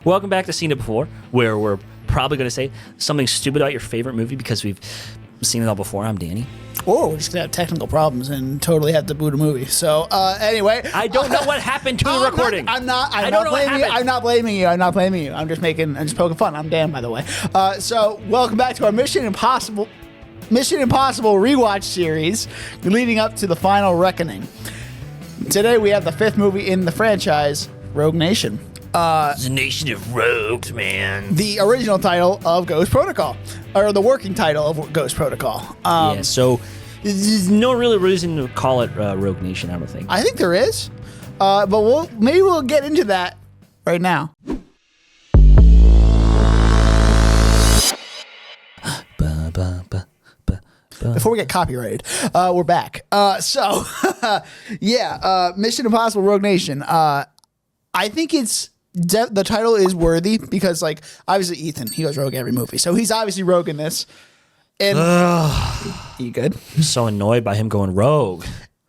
Welcome back to Seen It Before, where we're probably going to say something stupid about your favorite movie because we've seen it all before. I'm Danny. Or we're just going to have technical problems and totally have to boot a movie. So, anyway. I don't know what happened to the recording. I'm not blaming you. I'm not blaming you. I'm just poking fun. I'm Dan, by the way. So, welcome back to our Mission Impossible rewatch series leading up to the final reckoning. Today, we have the fifth movie in the franchise, Rogue Nation. It's a nation of rogues, man. The original title of Ghost Protocol, or the working title of Ghost Protocol. So there's no real reason to call it Rogue Nation, I don't think. I think there is, but we'll get into that right now. Before we get copyrighted, we're back. Mission Impossible Rogue Nation. I think the title is worthy because, like, obviously Ethan, he goes rogue every movie, so he's obviously rogue in this. And you good? I'm so annoyed by him going rogue.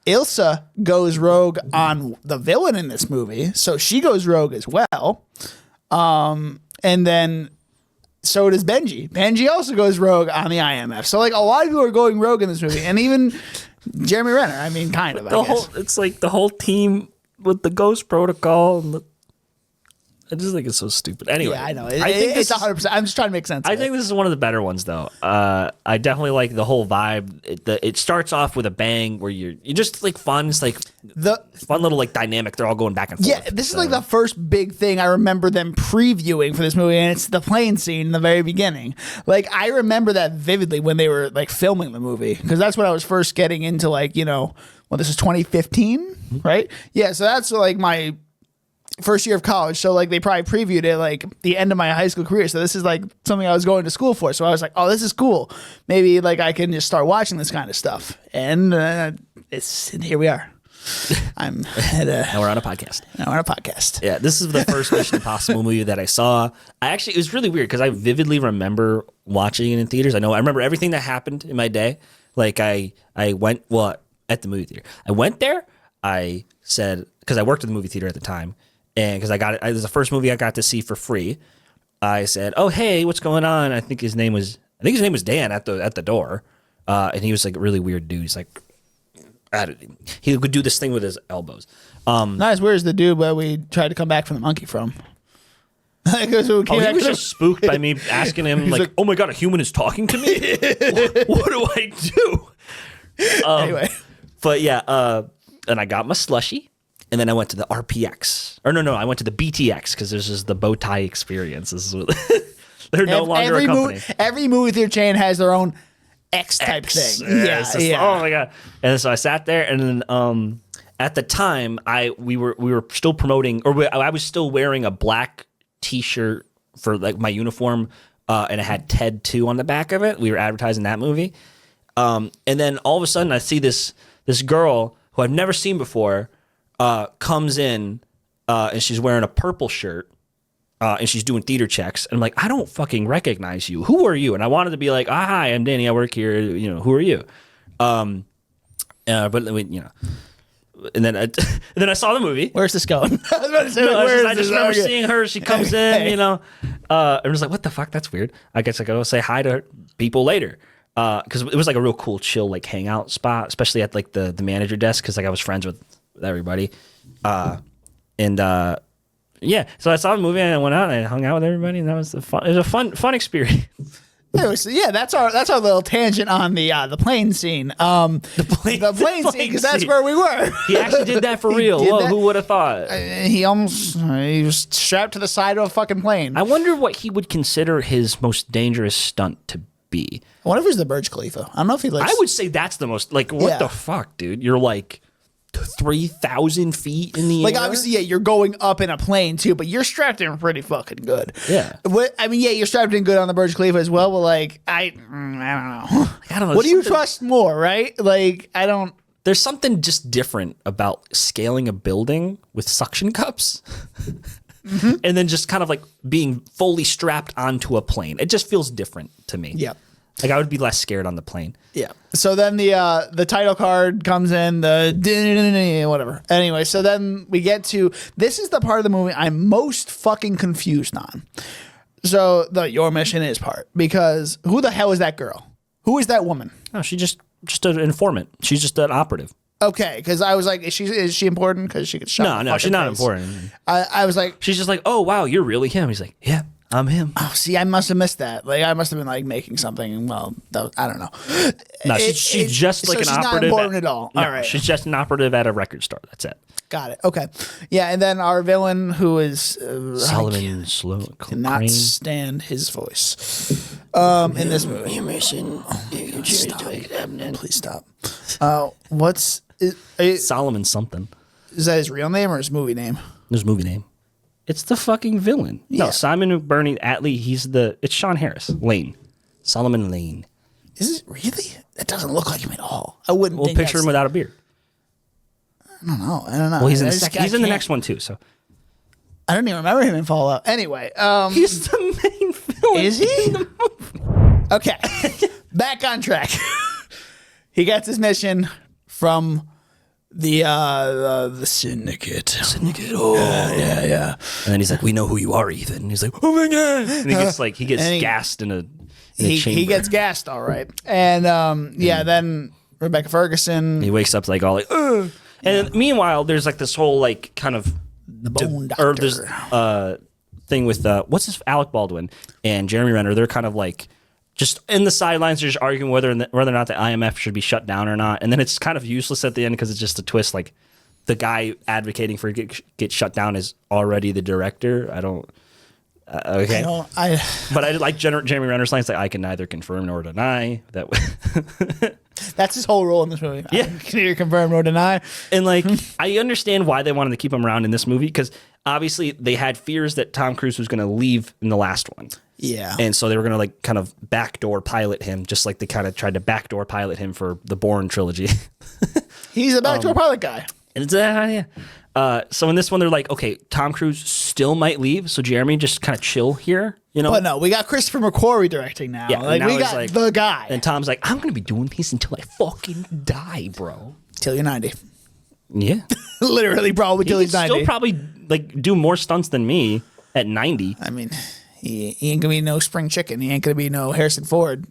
Ilsa goes rogue on the villain in this movie, so she goes rogue as well. And then so does Benji. Benji also goes rogue on the IMF. So, like, a lot of people are going rogue in this movie, and even Jeremy Renner. I mean, kind of. It's like the whole team with the Ghost Protocol. And I just think it's so stupid. Anyway, yeah, I know. I think it's 100%. I'm just trying to make sense. I think this is one of the better ones, though. I definitely like the whole vibe. It starts off with a bang where you're just like fun. It's like the fun little like dynamic. They're all going back and forth. Yeah, this is like the first big thing I remember them previewing for this movie, and it's the plane scene in the very beginning. Like, I remember that vividly when they were like filming the movie, because that's when I was first getting into, like, you know, well, this is 2015, right? Yeah, so that's like my first year of college, so like they probably previewed it like the end of my high school career. So this is like something I was going to school for. So I was like, oh, this is cool. Maybe like I can just start watching this kind of stuff. And here we are. Now we're on a podcast. Yeah, this is the first Mission Impossible movie that I saw. It was really weird because I vividly remember watching it in theaters. I remember everything that happened in my day. Like I went at the movie theater. I went there. I said, because I worked at the movie theater at the time. And because it was the first movie I got to see for free, I said, "Oh, hey, what's going on?" I think his name was Dan at the door, and he was like a really weird dude. He's like, he could do this thing with his elbows. Nice. Where's the dude where we tried to come back from the monkey from? He was just spooked by me asking him, like, "Oh my god, a human is talking to me? What do I do?" Anyway, but yeah, and I got my slushie. And then I went to the RPX. Or no, I went to the BTX because there's just the bow tie experience. This is what they're no longer a company. Every movie theater chain has their own X-type thing. Yeah. Oh my god! And so I sat there, and then at the time we were still promoting, I was still wearing a black T-shirt for like my uniform, and it had Ted 2 on the back of it. We were advertising that movie, and then all of a sudden I see this girl who I've never seen before. Comes in and she's wearing a purple shirt and she's doing theater checks. And I'm like, I don't fucking recognize you. Who are you? And I wanted to be like, hi, I'm Danny. I work here. You know, who are you? But you know, and then I saw the movie. Where's this going? I just remember seeing her. She comes in, you know. I'm just like, what the fuck? That's weird. I guess I go say hi to people later. Because it was like a real cool, chill, like hangout spot, especially at like the manager desk. Because like I was friends with everybody, yeah. So I saw the movie and I went out and I hung out with everybody, and that was it was a fun experience. That's our little tangent on the plane scene. The plane scene, because that's where we were. He actually did that for real. Whoa, who would have thought? He was strapped to the side of a fucking plane. I wonder what he would consider his most dangerous stunt to be. I wonder if it was the Burj Khalifa. I don't know if he likes. I would say that's the most, like, what the fuck, dude? You're like 3,000 feet in the air. Like, obviously, yeah, you're going up in a plane too, but you're strapped in pretty fucking good. Yeah. You're strapped in good on the Burj Khalifa as well, but like, I don't know. What do you trust more, right? Like, I don't. There's something just different about scaling a building with suction cups. Mm-hmm. And then just kind of like being fully strapped onto a plane. It just feels different to me. Yeah. Like I would be less scared on the plane. Yeah. So then the title card comes in, whatever. Anyway, so then we get to, this is the part of the movie I'm most fucking confused on. So the your mission is part, because who the hell is that girl? Who is that woman? No, she just an informant. She's just an operative. Okay, because I was like, is she important? Because she gets shot. No, she's not important. I was like, she's just like, oh wow, you're really him. He's like, yeah, I'm him. oh, see, I must have missed that. Like, I must have been like making something. Well, I don't know. No, she's just like so an she's operative. Not important at all. No, All right, she's just an operative at a record store. That's it. got it. Okay, yeah, and then our villain, who is Solomon Slow. cannot stand his voice. In this movie, Your mission. please stop. What's Solomon something. is that his real name or his movie name? His movie name. It's the fucking villain. Yeah. No, Simon Bernie Atlee. It's Sean Harris. Lane. Solomon Lane. Is it really? That doesn't look like him at all. I wouldn't. We'll think picture him without a beard. I don't know. Well, he's in I the just- second. I He's in the can't- next one too. So I don't even remember him in Fallout. Anyway, he's the main villain. is he? Okay, back on track. He gets his mission from the Syndicate. Syndicate. Oh. Yeah. And then he's like, "We know who you are, Ethan." And he's like, "Oh my god!" And he gets And he- gassed in a He chamber. gets gassed, all right. And then Rebecca Ferguson, He wakes up like all like, ugh. And then, meanwhile, there's like this whole like kind of the Bone or Doctor. there's thing with what's this Alec Baldwin and Jeremy Renner. They're kind of like just in the sidelines, they're just arguing whether or not the IMF should be shut down or not. And then it's kind of useless at the end because it's just a twist. Like the guy advocating for it get shut down is already the director. I don't. Okay, but I did like Jeremy Renner's lines like I can neither confirm nor deny that. That's his whole role in this movie. Yeah. Can either confirm or deny. And like, I understand why they wanted to keep him around in this movie because obviously they had fears that Tom Cruise was going to leave in the last one. Yeah. And so they were going to like kind of backdoor pilot him, just like they kind of tried to backdoor pilot him for the Bourne trilogy. He's a backdoor pilot guy. And it's yeah. So in this one, they're like, okay, Tom Cruise still might leave, so Jeremy just kind of chill here, you know. But no, we got Christopher McQuarrie directing now. Yeah, like now we he's got like- the guy. And Tom's like, I'm gonna be doing these until I fucking die, bro. Till you're 90. Yeah, Literally, probably till he he's can 90. still probably like do more stunts than me at 90. I mean, he ain't gonna be no spring chicken. He ain't gonna be no Harrison Ford.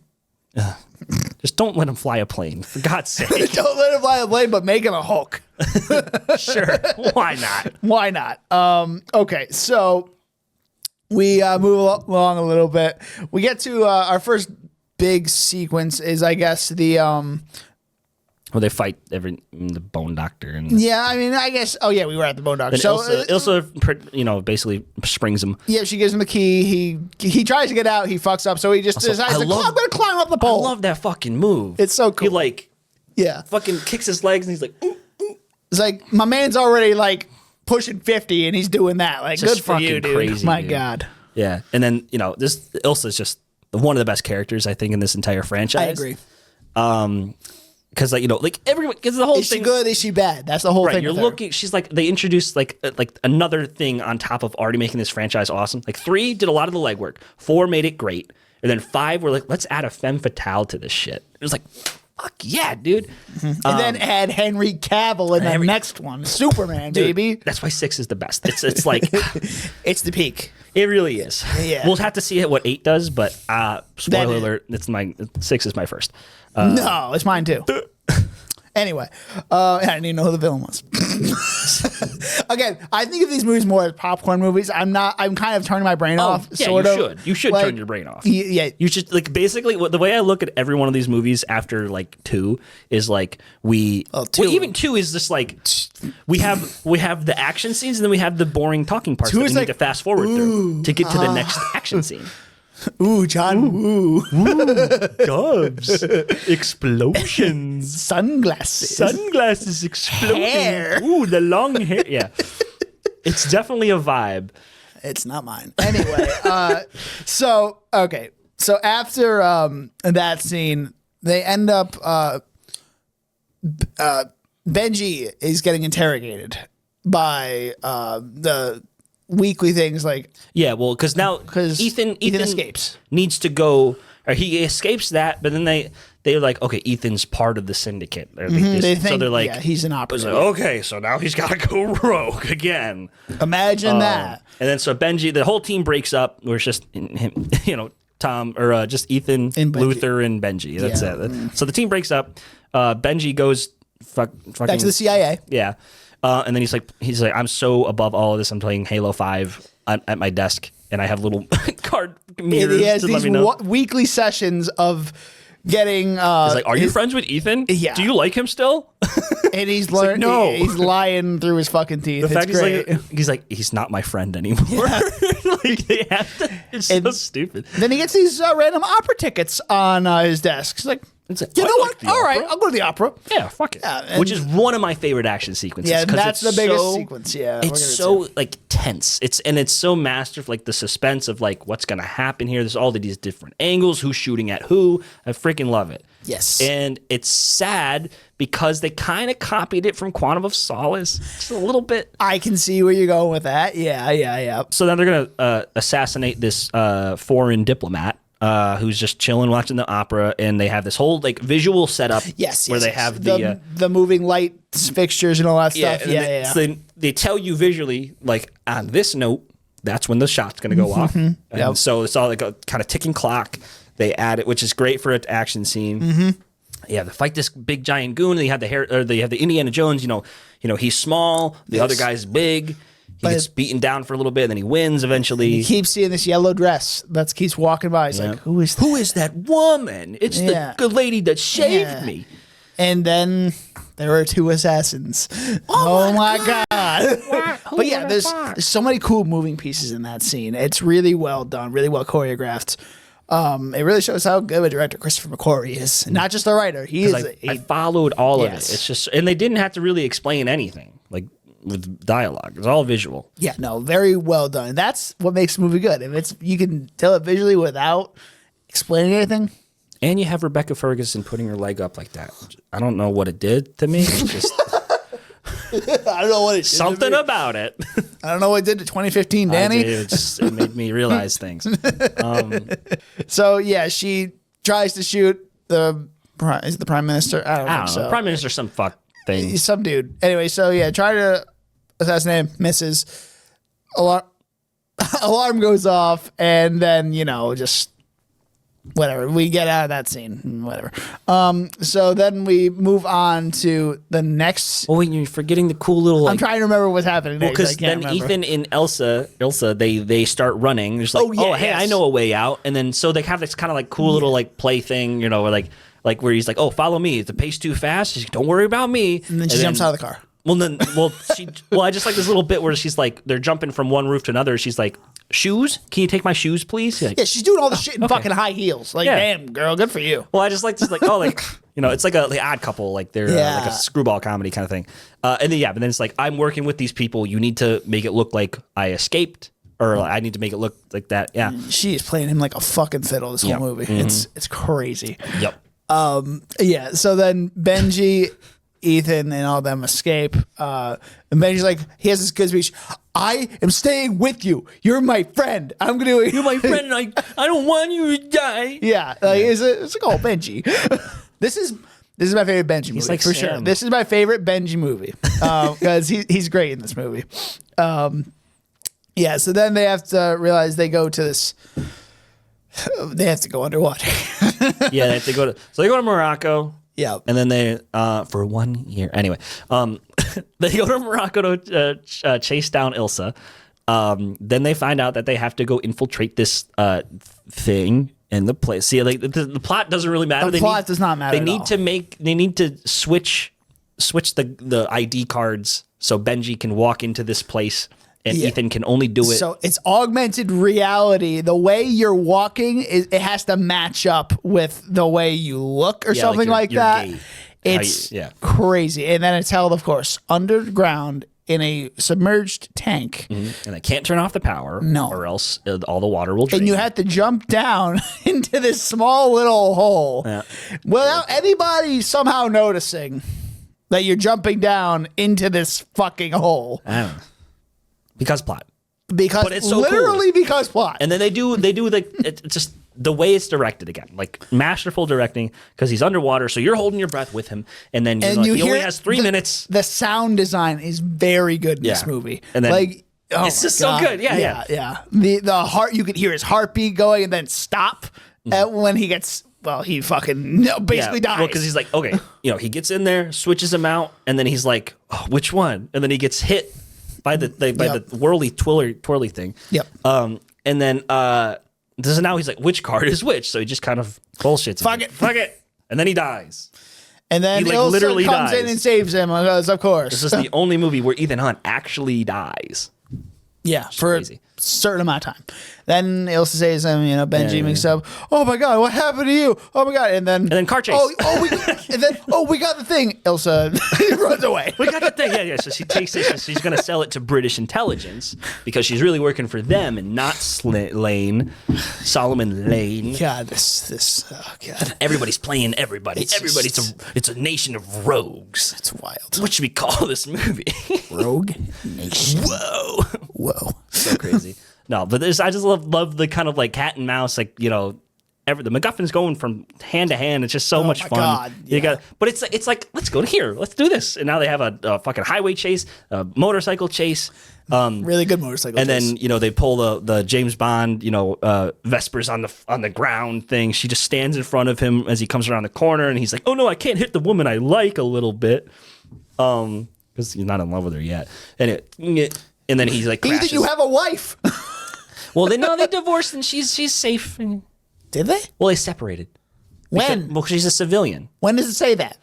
Just don't let him fly a plane, for God's sake. Don't let him fly a plane, but make him a Hulk. Sure, why not? Why not? Okay, so we move along a little bit. We get to our first big sequence is, I guess, the Well, they fight the Bone Doctor and yeah. I mean, I guess. Oh yeah, we were at the Bone Doctor. then So Ilsa, basically springs him. yeah, she gives him the key. He tries to get out. He fucks up. So he just decides I I'm gonna climb up the I pole. love that fucking move. It's so cool. He like Yeah, fucking kicks his legs and he's like, ooh. it's like my man's already like pushing 50 and he's doing that. Like, Just good for you, fucking dude. crazy, My dude. God, Yeah, and then this Ilsa's just one of the best characters I think in this entire franchise. I agree. Because like everyone, because the whole Is thing. she good? Is she bad? That's the whole Right, thing. you're with her. looking. She's like they introduced like another thing on top of already making this franchise awesome. Like 3 did a lot of the legwork. 4 made it great, and then 5 were like, let's add a femme fatale to this shit. It was like, fuck yeah, dude. And then add Henry Cavill in the next one, Superman, Dude, baby. that's why 6 is the best. It's like It's the peak. it really is. Yeah. We'll have to see what 8 does, but spoiler That- alert, 6 is my first. No, it's mine too. Anyway, I didn't even know who the villain was. Again, I think of these movies more as popcorn movies. I'm kind of turning my brain off. Yeah, sort you of. should. You should Like, turn your brain off. Yeah. You should basically the way I look at every one of these movies after like 2 is like even 2 is just like we have the action scenes and then we have the boring talking parts 2 that we is need like, to fast forward through to get to the next action scene. Ooh, John Woo. Doves, explosions, Sunglasses. sunglasses exploding. Hair. Ooh, the long hair. Yeah, it's definitely a vibe. It's not mine. Anyway, so after that scene, they end up Benji is getting interrogated by the weekly things like Yeah, well, because now 'cause Ethan Ethan escapes. needs to go or he escapes that, but then they're like, okay, Ethan's part of the Syndicate. They think, so they're like, he's an like, operative. okay, so now he's got to go rogue again. Imagine that. And then so Benji, the whole team breaks up. Where it's just him, Tom or just Ethan, And Benji. Luther, and Benji. That's it. So the team breaks up. Benji goes fucking Back to the CIA. Yeah. And then he's like, I'm so above all of this. I'm playing Halo 5 at my desk, and I have little card mirrors He has to let these me know. weekly sessions of getting. He's like, are you friends with Ethan? Yeah. Do you like him still? And he's learned. no. He's lying through his fucking teeth. The fact It's great. he's like, he's not my friend anymore. Like, they have to, it's so stupid. Then he gets these random opera tickets on his desk. He's like, It's like, you I know like what? the All right, opera. I'll go to the opera. Yeah, fuck it. Yeah, Which is one of my favorite action sequences. Yeah, 'cause that's the it's biggest so- sequence. Yeah, we're gonna It's do so like tense. It's so masterful, like the suspense of like what's gonna happen here. There's all of these different angles, who's shooting at who. I freaking love it. Yes. And it's sad because they kind of copied it from Quantum of Solace, just a little bit. I can see where you're going with that. Yeah. So then they're gonna assassinate this foreign diplomat. Who's just chilling watching the opera, and they have this whole like visual setup. Yes. where they have the moving lights, fixtures, and all that stuff. and Yeah. So they tell you visually, like on this note, that's when the shot's going to go off. And Yep. so it's all like a kind of ticking clock. They add it, which is great for an action scene. Yeah, they fight this big giant goon. And they have they have the Indiana Jones. You know, he's small. The other guy's big. He gets beaten down for a little bit, and then he wins eventually. He keeps seeing this yellow dress that keeps walking by. He's like, who is that woman? It's the good lady that shaved me. And then there were two assassins. Oh my god. But yeah, there's so many cool moving pieces in that scene. It's really well done, really well choreographed. It really shows how good a director Christopher McQuarrie is. Not just a writer. He is I followed all of it. Yes. It's just, and they didn't have to really explain anything, like with dialogue. It's all visual. yeah, no, very well done. That's what makes the movie good. If it's you can tell it visually without explaining anything. And you have Rebecca Ferguson putting her leg up like that. I don't know what it did to me. It's just I don't know what it something about it. I don't know what it did to 2015, Danny. It made me realize things. So yeah, she tries to shoot the prime minister. I don't I think don't so. know. Prime Minister, some fuck thing. He's some dude. Anyway, so yeah, try to assassinate him, misses. Alarm goes off, and then just whatever. We get out of that scene. Whatever. So then we move on to the next. Oh, wait, you're forgetting the cool little. I'm trying to remember what's happening next. Because I can't then remember. Ethan and Ilsa, they start running. There's like, hey, yes. I know a way out. And then so they have this kind of like cool little like play thing, where like where he's like, oh, follow me. Is the pace too fast? She's like, don't worry about me. And then she jumps out of the car. I just like this little bit where she's like, they're jumping from one roof to another. She's like, shoes? Can you take my shoes, please? Like, Yeah, she's doing all the shit in fucking high heels. Like, Yeah. damn, girl, good for you. well, I just like this, like, oh, like, it's like the Odd Couple, like they're like a screwball comedy kind of thing. And then, but then it's like, I'm working with these people. You need to make it look like I escaped, or I need to make it look like that. Yeah. She is playing him like a fucking fiddle this whole movie. It's crazy. Yep. Yeah, so then Benji, Ethan, and all them escape. And Benji's like, he has this good speech. I am staying with you. You're my friend. I'm gonna. You're my friend, and I don't want you to die. Yeah, like, it's like, oh, Benji. This is my favorite Benji movie like for Sam. sure. This is my favorite Benji movie because he's great in this movie. Yeah, so then they have to realize they go to this. They have to go underwater. Yeah, they have to go to. So they go to Morocco. Yeah, And then they, for 1 year, anyway, they go to Morocco to chase down Ilsa. Then they find out that they have to go infiltrate this thing in the place. See, like the plot doesn't really matter. The plot does not matter They at need all. They need to switch the ID cards so Benji can walk into this place and Yeah. Ethan can only do it. So it's augmented reality. The way you're walking, it has to match up with the way you look or Yeah, something like like your that. gait. It's Yeah. crazy. And then it's held, of course, underground in a submerged tank. And they can't turn off the power, No. or else all the water will drain. And you have to jump down into this small little hole Yeah. without anybody somehow noticing that you're jumping down into this fucking hole. I don't know. Because plot. Because But it's so literally because plot. And then they do like it's just the way it's directed again, like masterful directing, because he's underwater, so you're holding your breath with him, and then he only has 3 minutes. The sound design is very good in this movie. And then like, oh it's just so good. Yeah. The heart, you could hear his heartbeat going and then stop when he gets. Well, he fucking basically dies. Well, because he's like, okay, he gets in there, switches him out, and then he's like, oh, which one? And then he gets hit by the whirly twirly thing. Yep. And then so now he's like, which card is which? So he just kind of bullshits. Fuck it. And then he dies. And then he Ilsa literally comes dies. in and saves him. Of course. This is the only movie where Ethan Hunt actually dies. Yeah, for crazy. a certain amount of time. Then Ilsa says him, Benji makes up. Oh my god, what happened to you? Oh my god, and then car chase. We got the thing. Ilsa runs away. We got the thing. Yeah. So she takes it. So she's gonna sell it to British intelligence because she's really working for them and not Solomon Lane. God, this. Oh god. Everybody's playing everybody. It's a nation of rogues. It's wild. What should we call this movie? Rogue Nation. Whoa. So crazy. No, but I just love the kind of like cat and mouse, like, the MacGuffin's going from hand to hand. It's just so much fun. God, yeah. But it's like, let's go to here. Let's do this. And now they have a fucking highway chase, a motorcycle chase. Really good motorcycle and chase. then, they pull the James Bond, Vespers on the ground thing. She just stands in front of him as he comes around the corner, and he's like, oh no, I can't hit the woman I like a little bit. Because he's not in love with her yet. And then he's like, crashes. Ethan, you have a wife. Well, they divorced and she's safe. And, did they? well, they separated. When? Because she's a civilian. When does it say that?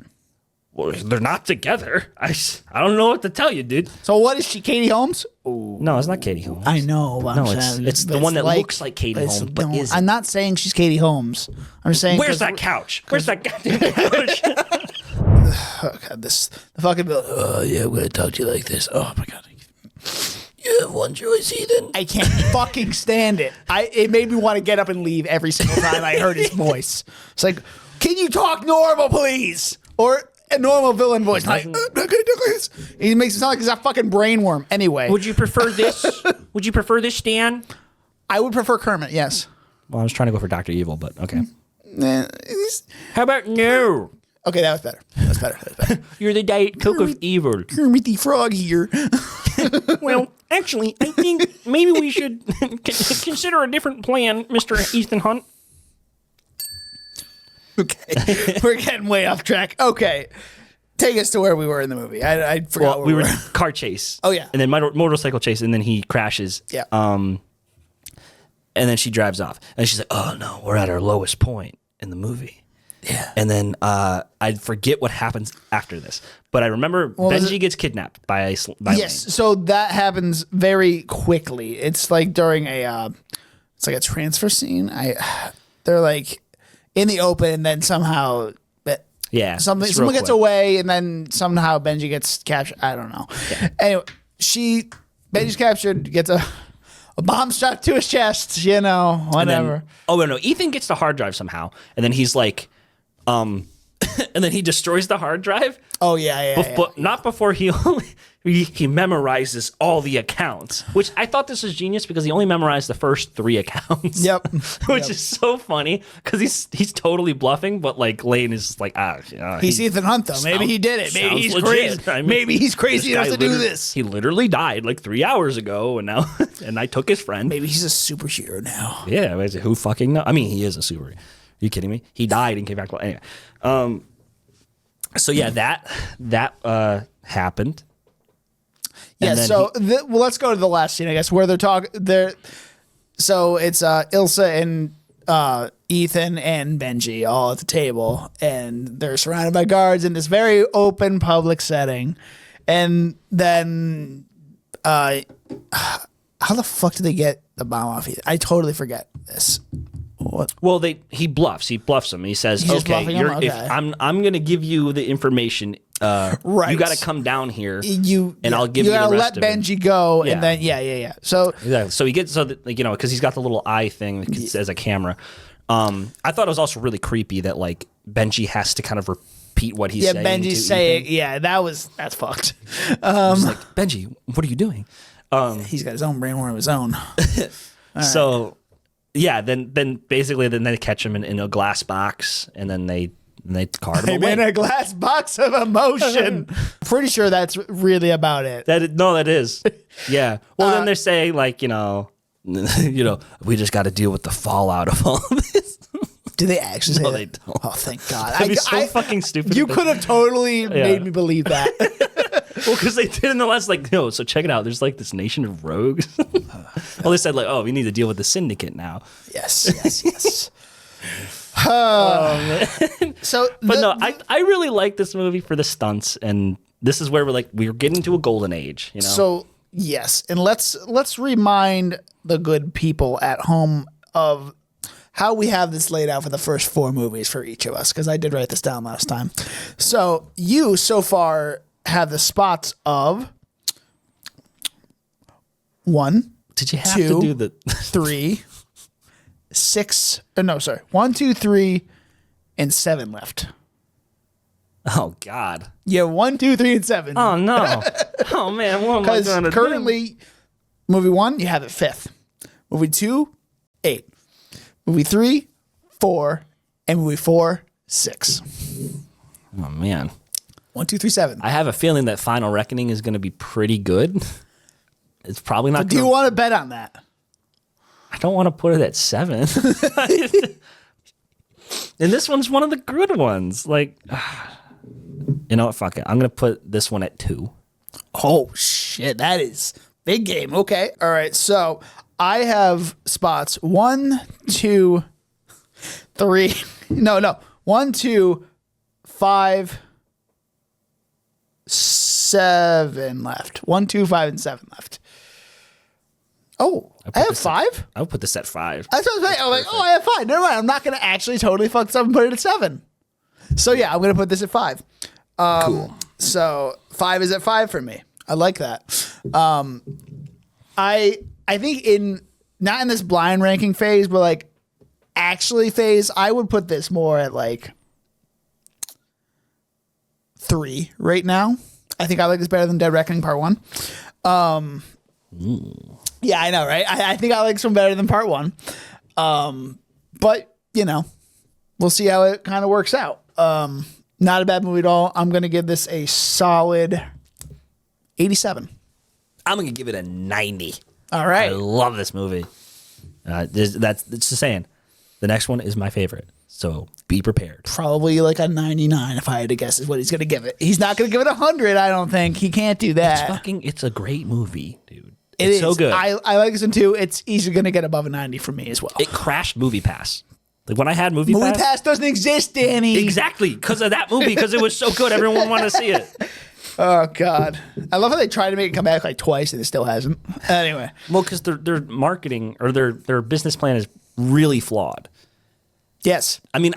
Well, they're not together. I don't know what to tell you, dude. So what is she, Katie Holmes? Ooh. No, it's not Katie Holmes. I know. No, it's the one that looks like Katie Holmes, but isn't. I'm not saying she's Katie Holmes. I'm saying. Where's that couch? Where's that goddamn couch? Oh god, the fucking bill. Oh yeah, I'm gonna talk to you like this. Oh my god. You have one choice, Ethan. I can't fucking stand it. It made me want to get up and leave every single time I heard his voice. It's like, can you talk normal, please? Or a normal villain voice. Like, he makes it sound like he's a fucking brainworm. Anyway. Would you prefer this? Would you prefer this, Stan? I would prefer Kermit, yes. Well, I was trying to go for Dr. Evil, but okay. How about no? Okay, that was better. That's better. You're the Diet Coke of evil. Kermit the Frog here. Well, actually, I think maybe we should consider a different plan, Mr. Ethan Hunt. Okay, we're getting way off track. Okay, take us to where we were in the movie. I forgot where we were. Car chase. Oh, yeah. And then motorcycle chase, and then he crashes. Yeah. And then she drives off. And she's like, oh, no, we're at our lowest point in the movie. Yeah. And then I forget what happens after this. But I remember Benji gets kidnapped by yes, Lane. so that happens very quickly. It's like during it's like a transfer scene. They're like in the open, and then somehow someone gets away, and then somehow Benji gets captured. I don't know. Yeah. Anyway, Benji's captured, gets a bomb strapped to his chest, whatever. No, Ethan gets the hard drive somehow, and then he's like, and then he destroys the hard drive. Oh yeah. But not before he memorizes all the accounts, which I thought this was genius because he only memorized the first 3 accounts. Yep. Which is so funny because he's totally bluffing, but like Lane is like, he's Ethan Hunt though. Maybe he did it. Maybe he's crazy. I mean, maybe he's crazy enough to do this. He literally died like 3 hours ago, and now and I took his friend. Maybe he's a superhero now. Yeah, who fucking knows? I mean, he is a superhero. Are you kidding me? He died and came back. Anyway, so yeah, that happened. Yeah. So let's go to the last scene, I guess, where they're talking. So it's Ilsa and Ethan and Benji all at the table, and they're surrounded by guards in this very open public setting. And then, how the fuck did they get the bomb off? I totally forget this. What? Well, he bluffs. He bluffs him. He says, "Okay, if I'm going to give you the information. Right. You got to come down here. I'll give you the rest of it. You got to let Benji go, and then yeah. So exactly. So he gets because he's got the little eye thing as a camera. I thought it was also really creepy that like Benji has to kind of repeat what he's saying. Benji's saying, yeah, that's fucked. He's like, Benji, what are you doing? He's got his own brain of his own. So. yeah, then basically then they catch him in a glass box, and then they cart him I'm away. in a glass box of emotion. Pretty sure that's really about it. That is. Yeah. Well, then they're saying like, you know, we just got to deal with the fallout of all of this. Do they actually say No, that? they don't. Oh, thank God. That'd be so fucking stupid. You could have totally made me believe that. Well, because they did in the last, like, so check it out. There's like this nation of rogues. Well, they said like, oh, we need to deal with the Syndicate now. Yes. So, But no, I really like this movie for the stunts, and this is where we're getting to a golden age, you know? So yes, and let's remind the good people at home of how we have this laid out for the first 4 movies for each of us, because I did write this down last time. So you so far have the spots of 1, Did you have 2, to do the 3, 6. No, sorry, 1, 2, 3, and 7 left. Oh God. Yeah, 1, 2, 3, and 7. Oh no. Oh man, what am I Because going to do? currently, movie 1, you have it 5th. Movie 2, 8. Movie 3, 4. And movie 4, 6. Oh man. 1, 2, 3, 7. I have a feeling that Final Reckoning is going to be pretty good. It's probably not. Do you want to bet on that? I don't want to put it at 7. And this one's one of the good ones. Like, you know what? Fuck it. I'm going to put this one at 2. Oh, shit. That is big game. Okay. All right. So I have spots 1, 2, 3. No. 1, 2, 5, 7 left. 1, 2, 5, and 7 left. Oh, I have 5? I would put this at 5. That's what I was saying. I'm like, I have 5. Never mind. I'm not going to actually totally fuck this up and put it at 7. So yeah, I'm going to put this at 5. Cool. So 5 is at 5 for me. I like that. I think not in this blind ranking phase, but like actually phase, I would put this more at like 3 right now. I think I like this better than Dead Reckoning Part 1. Yeah, I know, right? I think I like this one better than Part 1. But, you know, we'll see how it kind of works out. Not a bad movie at all. I'm going to give this a solid 87. I'm going to give it a 90. All right. I love this movie. It's just saying. The next one is my favorite. So be prepared. Probably like a 99 if I had to guess is what he's going to give it. He's not going to give it 100, I don't think. He can't do that. It's a great movie, dude. It's so good. I like this one too. It's easily going to get above a 90 for me as well. It crashed Movie Pass. Like when I had Movie Movie Pass doesn't exist, Danny. Exactly. Because of that movie. Because it was so good. Everyone wanted to see it. Oh, God. I love how they tried to make it come back like twice and it still hasn't. Anyway. Well, because their marketing or their business plan is really flawed. Yes. I mean,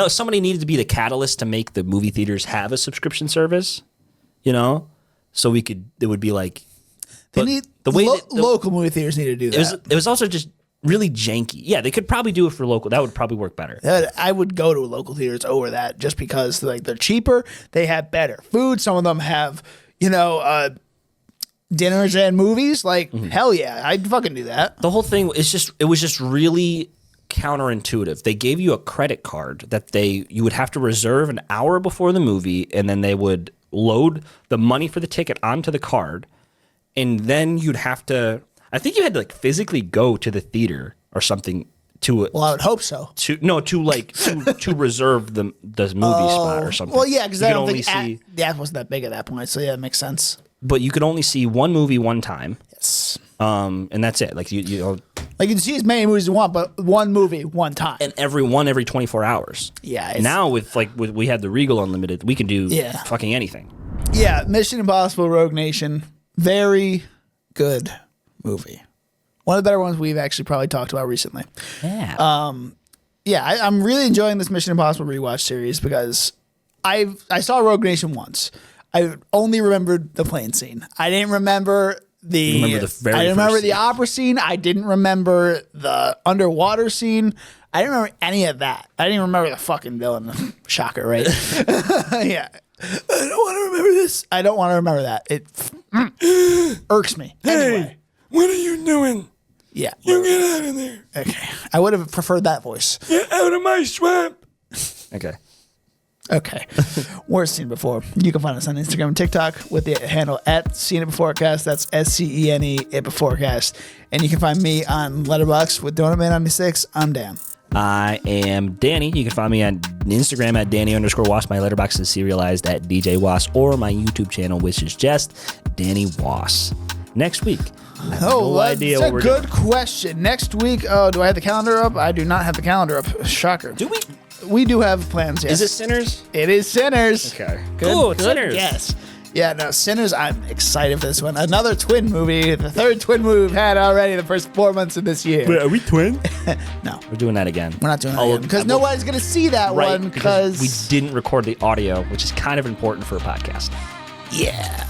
somebody needed to be the catalyst to make the movie theaters have a subscription service, you know? So it would be like, They need the way local movie theaters need to do that. It was also just really janky. Yeah, they could probably do it for local. That would probably work better. I would go to local theaters over that just because like they're cheaper. They have better food. Some of them have, dinners and movies. Like, hell yeah, I'd fucking do that. The whole thing it was just really counterintuitive. They gave you a credit card that you would have to reserve an hour before the movie, and then they would load the money for the ticket onto the card, and then you'd have to. I think you had to like physically go to the theater or something to. Well, I would hope so. To reserve the movie spot or something. Well, yeah, because I don't think see. the app wasn't that big at that point. So yeah, it makes sense. But you could only see one movie one time. Yes. And that's it. Like you can see as many movies as you want, but one movie, one time. And every 24 hours. Yeah. Now with we had the Regal Unlimited, we can do fucking anything. Yeah, Mission Impossible Rogue Nation, very good movie. One of the better ones we've actually probably talked about recently. Yeah. I'm really enjoying this Mission Impossible rewatch series because I saw Rogue Nation once. I only remembered the plane scene. I didn't remember I didn't remember the opera scene. I didn't remember the underwater scene. I didn't remember any of that. I didn't even remember the fucking villain. Shocker, right? Yeah. I don't want to remember this. I don't want to remember that. It irks me. Anyway. What are you doing? Yeah. You get out of there. Okay. I would have preferred that voice. Get out of my swamp. Okay. Okay. Worst Seen It Before. You can find us on Instagram and TikTok with the handle at Seen It Beforecast. That's SCENE It Beforecast. And you can find me on Letterboxd with DonutMan96. I'm Dan. I am Danny. You can find me on Instagram at Danny_Was. My letterbox is serialized at DJ Was, or my YouTube channel, which is just Danny Was. Next week. I have no idea what we're doing. That's a good question. Next week, do I have the calendar up? I do not have the calendar up. Shocker. Do we? We do have plans, yes. Is it Sinners? It is Sinners. Okay. Good, It's Sinners. Yes. Yeah, no, Sinners, I'm excited for this one. Another twin movie. The third twin movie we've had already the first 4 months of this year. Wait, are we twin? No. We're doing that again. We're not doing that again. Because nobody's going to see that one because we didn't record the audio, which is kind of important for a podcast. Yeah.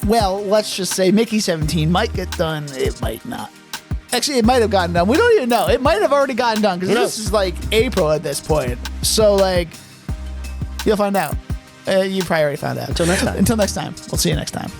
Well, let's just say Mickey 17 might get done. It might not. Actually, it might have gotten done. We don't even know. It might have already gotten done because this is like April at this point. So, like, you'll find out. You probably already found out. Until next time. Until next time. We'll see you next time.